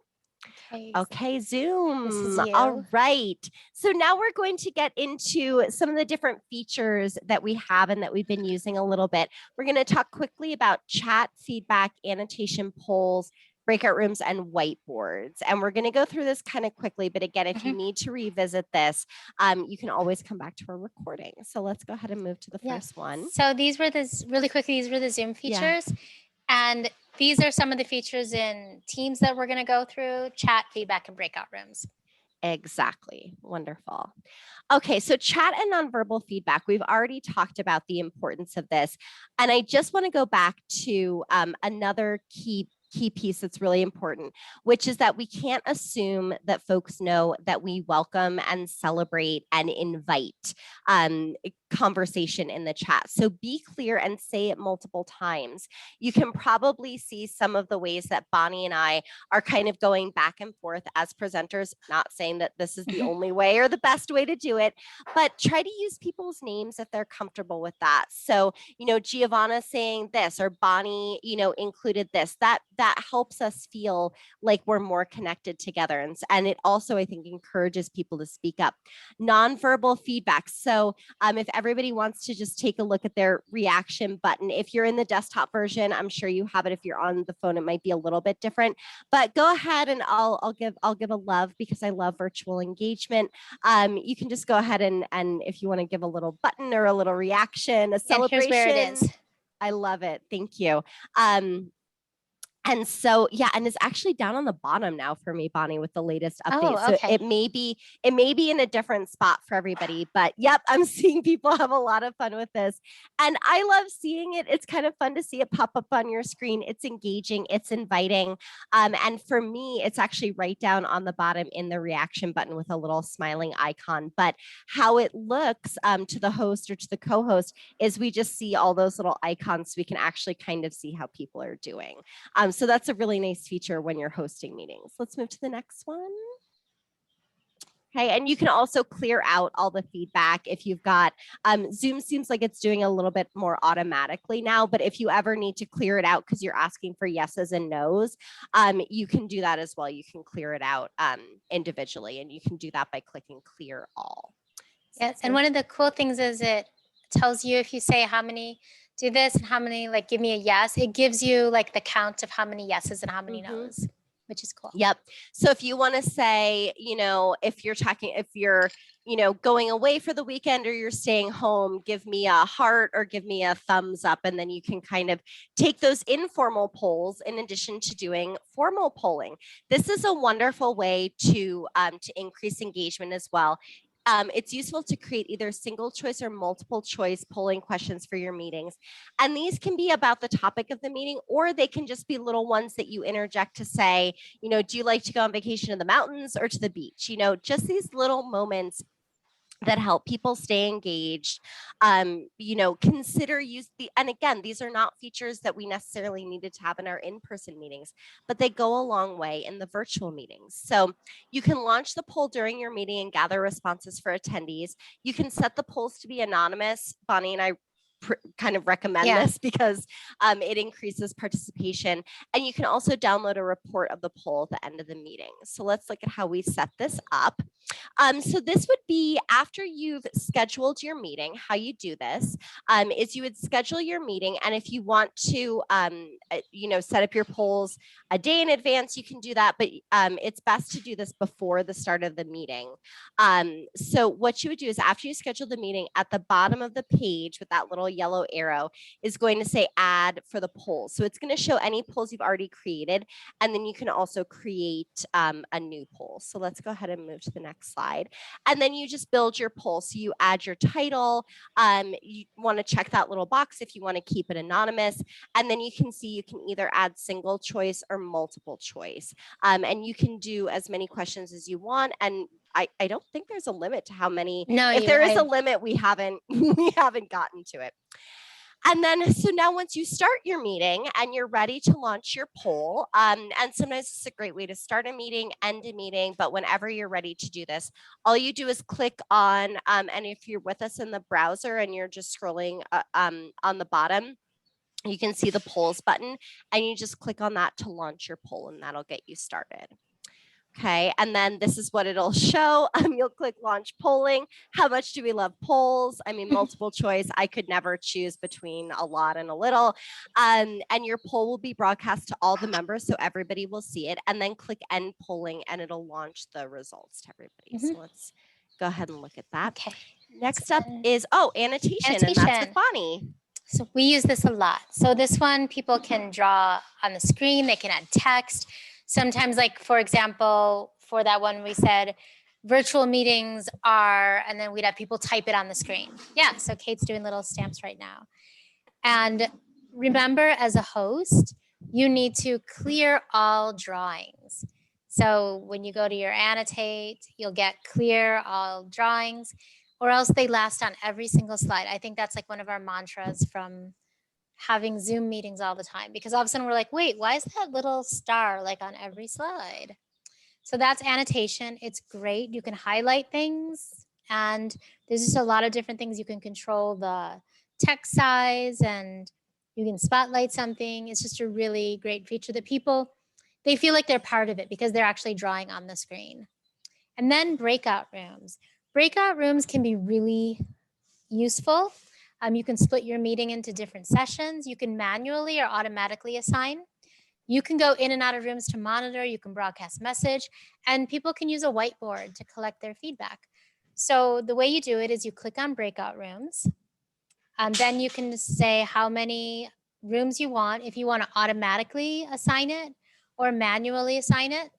Okay, Zoom. This is you. All right. So now we're going to get into some of the different features that we have and that we've been using a little bit. We're going to talk quickly about chat, feedback, annotation, polls, breakout rooms, and whiteboards. And we're going to go through this kind of quickly. But again, if you need to revisit this, you can always come back to our recording. So let's go ahead and move to the first one. So these were really quickly, these were the Zoom features. And these are some of the features in Teams that we're going to go through: chat, feedback, and breakout rooms. Exactly. Wonderful. Okay, so chat and nonverbal feedback. We've already talked about the importance of this. And I just want to go back to another key piece that's really important, which is that we can't assume that folks know that we welcome and celebrate and invite conversation in the chat. So be clear and say it multiple times. You can probably see some of the ways that Bonnie and I are kind of going back and forth as presenters, not saying that this is the only way or the best way to do it, but try to use people's names if they're comfortable with that. So, Giovanna saying this, or Bonnie, included this, that helps us feel like we're more connected together. And it also, I think, encourages people to speak up. Nonverbal feedback. So if everybody wants to just take a look at their reaction button, if you're in the desktop version, I'm sure you have it. If you're on the phone, it might be a little bit different, but go ahead and I'll give a love, because I love virtual engagement. You can just go ahead and if you want to give a little button or a little reaction, a celebration. And here's where it is. I love it. Thank you. And so, and it's actually down on the bottom now for me, Bonnie, with the latest update. Oh, okay. So it may be in a different spot for everybody, but yep, I'm seeing people have a lot of fun with this. And I love seeing it. It's kind of fun to see it pop up on your screen. It's engaging, it's inviting. And for me, it's actually right down on the bottom in the reaction button with a little smiling icon. But how it looks to the host or to the co-host is we just see all those little icons, so we can actually kind of see how people are doing. So that's a really nice feature when you're hosting meetings. Let's move to the next one. Okay, and you can also clear out all the feedback if you've got, Zoom seems like it's doing a little bit more automatically now, but if you ever need to clear it out because you're asking for yeses and nos, you can do that as well. You can clear it out individually, and you can do that by clicking clear all. Yes, and one of the cool things is it tells you, if you say how many do this and how many, like, give me a yes, it gives you like the count of how many yeses and how many nos, which is cool. Yep. So if you want to say, if you're going away for the weekend or you're staying home, give me a heart or give me a thumbs up. And then you can kind of take those informal polls in addition to doing formal polling. This is a wonderful way to increase engagement as well. It's useful to create either single choice or multiple choice polling questions for your meetings. And these can be about the topic of the meeting, or they can just be little ones that you interject to say, do you like to go on vacation in the mountains or to the beach? Just these little moments that help people stay engaged. Consider and again, these are not features that we necessarily needed to have in our in-person meetings, but they go a long way in the virtual meetings. So you can launch the poll during your meeting and gather responses for attendees. You can set the polls to be anonymous. Bonnie and I kind of recommend this because it increases participation. And you can also download a report of the poll at the end of the meeting. So let's look at how we set this up. So this would be after you've scheduled your meeting. How you do this is you would schedule your meeting, and if you want to, set up your polls a day in advance, you can do that. But it's best to do this before the start of the meeting. So what you would do is after you schedule the meeting, at the bottom of the page with that little yellow arrow is going to say add for the polls. So it's going to show any polls you've already created, and then you can also create a new poll. So let's go ahead and move to the next slide. And then you just build your poll. So you add your title. You want to check that little box if you want to keep it anonymous. And then you can see you can either add single choice or multiple choice. And you can do as many questions as you want. And I don't think there's a limit to how many. No, if there is a limit, we haven't gotten to it. And then, so now once you start your meeting and you're ready to launch your poll, and sometimes it's a great way to start a meeting, end a meeting, but whenever you're ready to do this, all you do is click on, and if you're with us in the browser and you're just scrolling on the bottom, you can see the polls button, and you just click on that to launch your poll, and that'll get you started. Okay, and then this is what it'll show. You'll click launch polling. How much do we love polls? I mean, multiple choice. I could never choose between a lot and a little. And your poll will be broadcast to all the members, so everybody will see it. And then click end polling, and it'll launch the results to everybody. So let's go ahead and look at that. Okay. Next up is, annotation. And that's with Bonnie. So we use this a lot. So this one, people can draw on the screen. They can add text. Sometimes, like, for example, for that one, we said virtual meetings are, and then we'd have people type it on the screen. Yeah, so Kate's doing little stamps right now. And remember, as a host, you need to clear all drawings. So when you go to your annotate, you'll get clear all drawings, or else they last on every single slide. I think that's like one of our mantras from having Zoom meetings all the time, because all of a sudden we're like, wait, why is that little star like on every slide? So that's annotation. It's great. You can highlight things, and there's just a lot of different things. You can control the text size, and you can spotlight something. It's just a really great feature that people, they feel like they're part of it because they're actually drawing on the screen. And then breakout rooms. Breakout rooms can be really useful. You can split your meeting into different sessions. You can manually or automatically assign. You can go in and out of rooms to monitor. You can broadcast message, and people can use a whiteboard to collect their feedback. So the way you do it is you click on breakout rooms. Then you can say how many rooms you want, if you want to automatically assign it or manually assign it.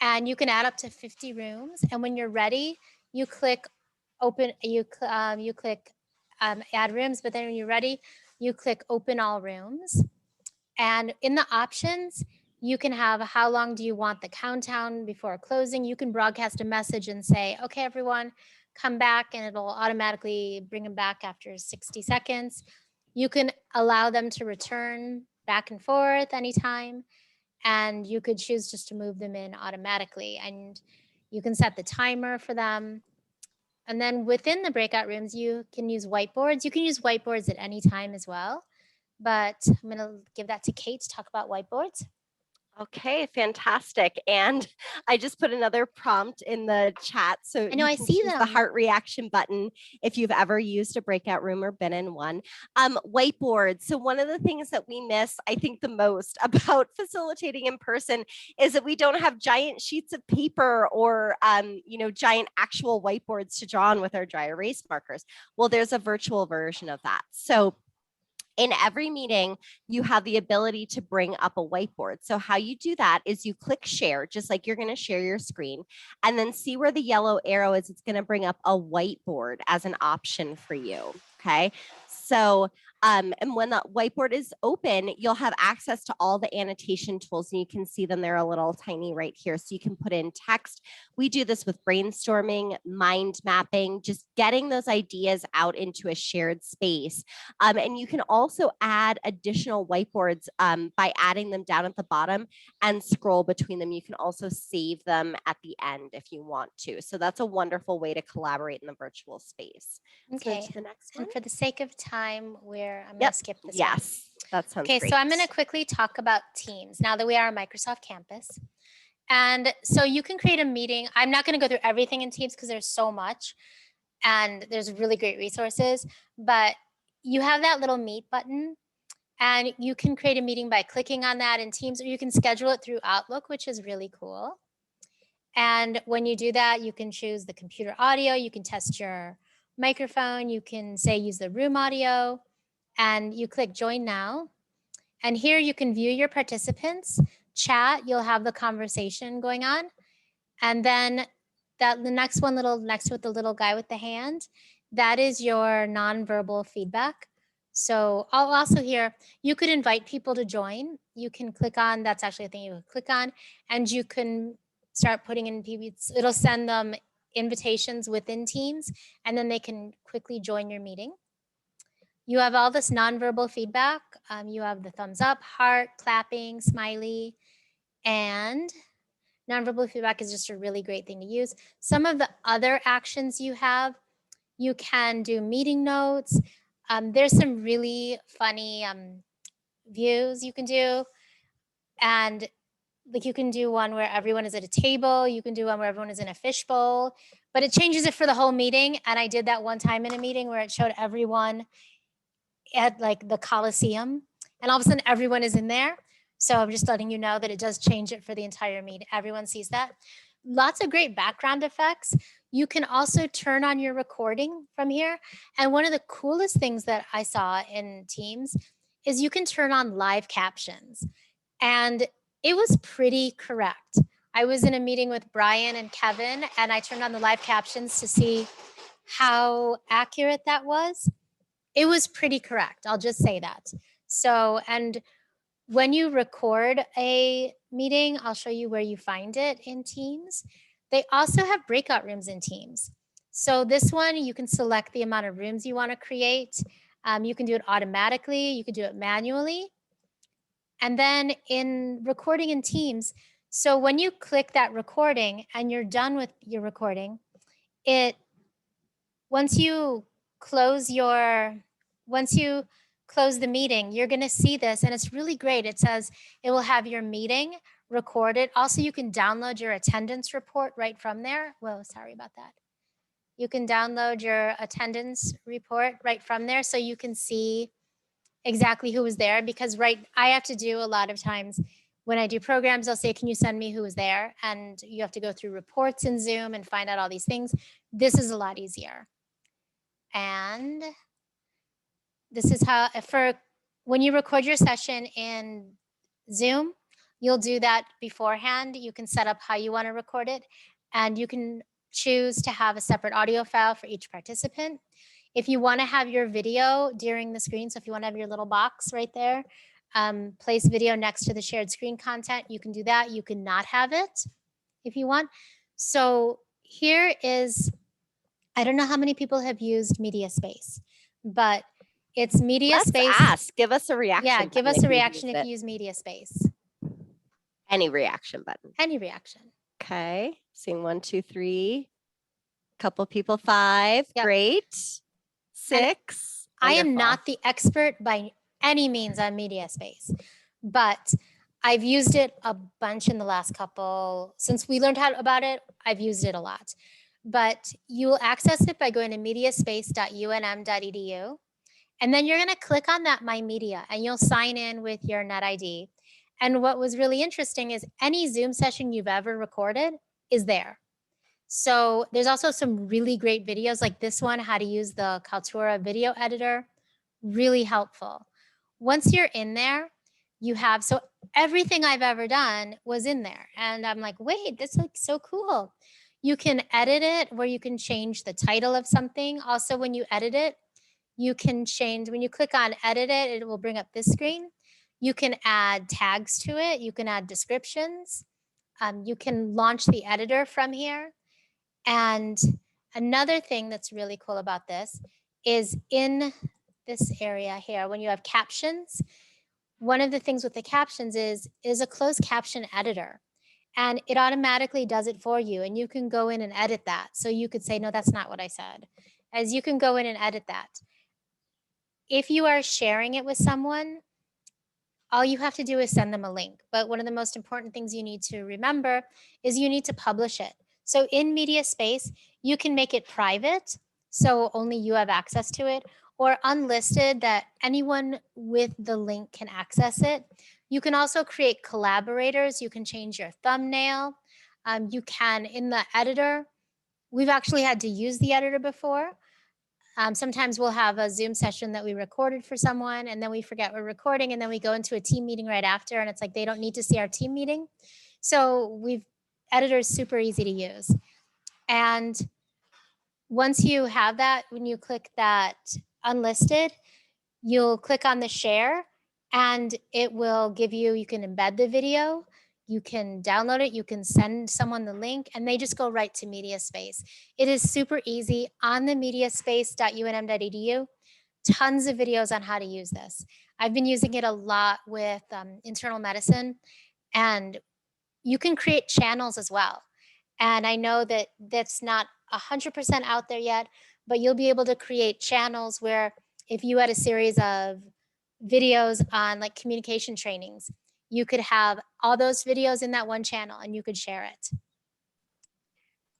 And you can add up to 50 rooms. And when you're ready, you click open, you click add rooms, but then when you're ready, you click open all rooms. And in the options, you can have how long do you want the countdown before closing. You can broadcast a message and say, okay, everyone, come back, and it'll automatically bring them back after 60 seconds. You can allow them to return back and forth anytime, and you could choose just to move them in automatically, and you can set the timer for them. And then within the breakout rooms, you can use whiteboards. You can use whiteboards at any time as well, but I'm going to give that to Kate to talk about whiteboards. Okay, fantastic. And I just put another prompt in the chat. So I know, I see them. The heart reaction button if you've ever used a breakout room or been in one. Whiteboards. So one of the things that we miss, I think, the most about facilitating in person is that we don't have giant sheets of paper or, giant actual whiteboards to draw on with our dry erase markers. Well, there's a virtual version of that. So in every meeting, you have the ability to bring up a whiteboard. So how you do that is you click share, just like you're going to share your screen, and then see where the yellow arrow is. It's going to bring up a whiteboard as an option for you. Okay. So And when that whiteboard is open, you'll have access to all the annotation tools, and you can see them. They're a little tiny right here. So you can put in text. We do this with brainstorming, mind mapping, just getting those ideas out into a shared space. And you can also add additional whiteboards by adding them down at the bottom and scroll between them. You can also save them at the end if you want to. So that's a wonderful way to collaborate in the virtual space. Okay. So to the next one. And for the sake of time, I'm going to skip this one. Yes, that sounds great. So I'm going to quickly talk about Teams now that we are on Microsoft campus. And so you can create a meeting. I'm not going to go through everything in Teams because there's so much and there's really great resources, but you have that little meet button and you can create a meeting by clicking on that in Teams, or you can schedule it through Outlook, which is really cool. And when you do that, you can choose the computer audio, you can test your microphone, you can say use the room audio, and you click join now. And here you can view your participants, chat, you'll have the conversation going on. And then the next one next with the little guy with the hand, that is your nonverbal feedback. So I'll also here, you could invite people to join. You can click on, that's actually a thing you would click on, and you can start putting in PBs. It'll send them invitations within Teams, and then they can quickly join your meeting. You have all this nonverbal feedback. You have the thumbs up, heart, clapping, smiley, and nonverbal feedback is just a really great thing to use. Some of the other actions you have, you can do meeting notes. There's some really funny views you can do. And like you can do one where everyone is at a table. You can do one where everyone is in a fishbowl, but it changes it for the whole meeting. And I did that one time in a meeting where it showed everyone at like the Coliseum, and all of a sudden everyone is in there. So I'm just letting you know that it does change it for the entire meeting. Everyone sees that. Lots of great background effects. You can also turn on your recording from here. And one of the coolest things that I saw in Teams is you can turn on live captions. And it was pretty correct. I was in a meeting with Brian and Kevin, and I turned on the live captions to see how accurate that was. It was pretty correct. I'll just say that. So, and when you record a meeting, I'll show you where you find it in Teams. They also have breakout rooms in Teams. So this one, you can select the amount of rooms you want to create. You can do it automatically. You can do it manually. And then in recording in Teams, so when you click that recording and you're done with your recording, once you close the meeting, you're going to see this, and it's really great. It says it will have your meeting recorded. Also, you can download your attendance report right from there. Whoa, sorry about that. You can download your attendance report right from there, so you can see exactly who was there, because I have to do a lot of times when I do programs, they'll say, can you send me who was there? And you have to go through reports in Zoom and find out all these things. This is a lot easier. And this is how, when you record your session in Zoom, you'll do that beforehand. You can set up how you want to record it, and you can choose to have a separate audio file for each participant. If you want to have your video during the screen, so if you want to have your little box right there, place video next to the shared screen content, you can do that. You can not have it if you want. So here is, I don't know how many people have used MediaSpace, but it's MediaSpace. Let's ask. Give us a reaction. Yeah, give us a reaction if you use MediaSpace. Any reaction button. Any reaction. Okay. Seeing 1, 2, 3. Couple people, 5. Yep. Great. 6. I am not the expert by any means on MediaSpace, but I've used it a bunch in the last since we learned about it, I've used it a lot. But you will access it by going to mediaspace.unm.edu. And then you're going to click on that My Media, and you'll sign in with your NetID. And what was really interesting is any Zoom session you've ever recorded is there. So there's also some really great videos like this one, how to use the Kaltura video editor, really helpful. Once you're in there, so everything I've ever done was in there. And I'm like, wait, this looks so cool. You can edit it where you can change the title of something. Also, when you edit it, you can change, when you click on edit it, it will bring up this screen. You can add tags to it. You can add descriptions. You can launch the editor from here. And another thing that's really cool about this is in this area here, when you have captions, one of the things with the captions is a closed caption editor. And it automatically does it for you. And you can go in and edit that. So you could say, no, that's not what I said. As you can go in and edit that. If you are sharing it with someone, all you have to do is send them a link. But one of the most important things you need to remember is you need to publish it. So in Media Space, you can make it private, so only you have access to it, or unlisted that anyone with the link can access it. You can also create collaborators. You can change your thumbnail. You can, in the editor, we've actually had to use the editor before. Sometimes we'll have a Zoom session that we recorded for someone and then we forget we're recording and then we go into a team meeting right after and it's like they don't need to see our team meeting. So editor is super easy to use. And once you have that, when you click that unlisted, you'll click on the share and it will give you, you can embed the video, you can download it, you can send someone the link, and they just go right to MediaSpace. It is super easy on the mediaspace.unm.edu. Tons of videos on how to use this. I've been using it a lot with internal medicine, and you can create channels as well. And I know that that's not 100% out there yet, but you'll be able to create channels where if you had a series of videos on like communication trainings, you could have all those videos in that one channel and you could share it.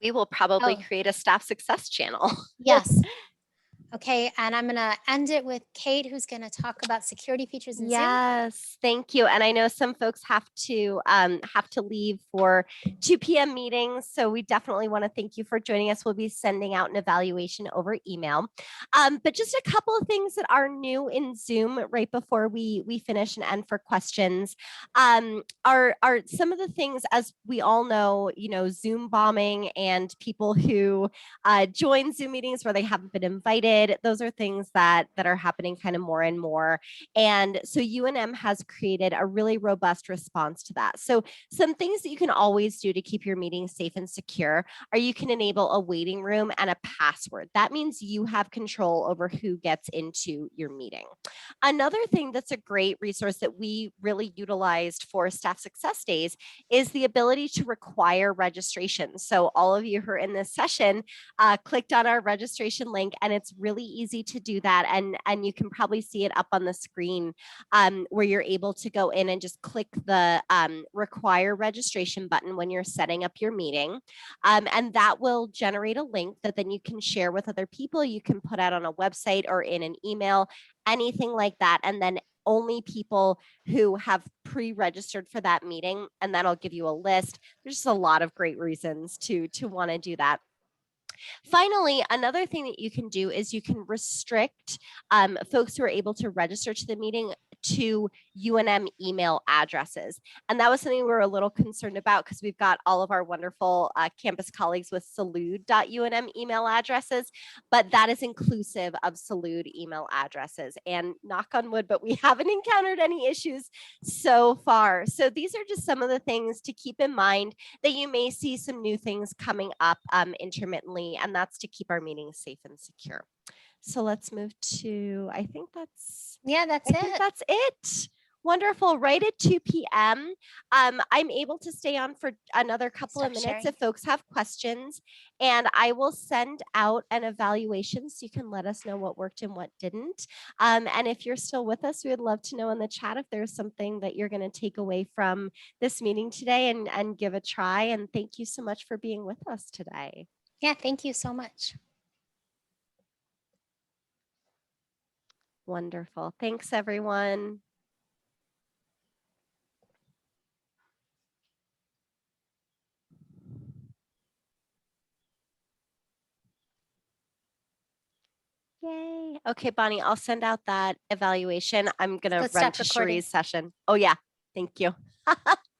We will probably create a staff success channel. Yes. Okay, and I'm going to end it with Kate, who's going to talk about security features in Zoom. Yes, thank you. And I know some folks have to leave for 2 p.m. meetings, so we definitely want to thank you for joining us. We'll be sending out an evaluation over email. But just a couple of things that are new in Zoom right before we finish and end for questions are some of the things, as we all know, Zoom bombing and people who join Zoom meetings where they haven't been invited. Those are things that are happening kind of more and more. And so UNM has created a really robust response to that. So some things that you can always do to keep your meeting safe and secure are you can enable a waiting room and a password. That means you have control over who gets into your meeting. Another thing that's a great resource that we really utilized for staff success days is the ability to require registration. So all of you who are in this session clicked on our registration link, and it's really easy to do that. And you can probably see it up on the screen where you're able to go in and just click the require registration button when you're setting up your meeting. And that will generate a link that then you can share with other people. You can put out on a website or in an email, anything like that. And then only people who have pre-registered for that meeting, and that'll give you a list. There's just a lot of great reasons to want to do that. Finally, another thing that you can do is you can restrict folks who are able to register to the meeting to UNM email addresses. And that was something we were a little concerned about because we've got all of our wonderful campus colleagues with salud.unm email addresses, but that is inclusive of salud email addresses. And knock on wood, but we haven't encountered any issues so far. So these are just some of the things to keep in mind that you may see some new things coming up intermittently, and that's to keep our meetings safe and secure. So let's move to, I think that's it. Wonderful. Right at 2 p.m. I'm able to stay on for another couple of minutes if folks have questions, and I will send out an evaluation so you can let us know what worked and what didn't. And if you're still with us, we would love to know in the chat if there's something that you're going to take away from this meeting today and give a try. And thank you so much for being with us today. Yeah, thank you so much. Wonderful. Thanks, everyone. Yay. Okay, Bonnie, I'll send out that evaluation. I'm going to run to Cherie's session. Oh, yeah. Thank you.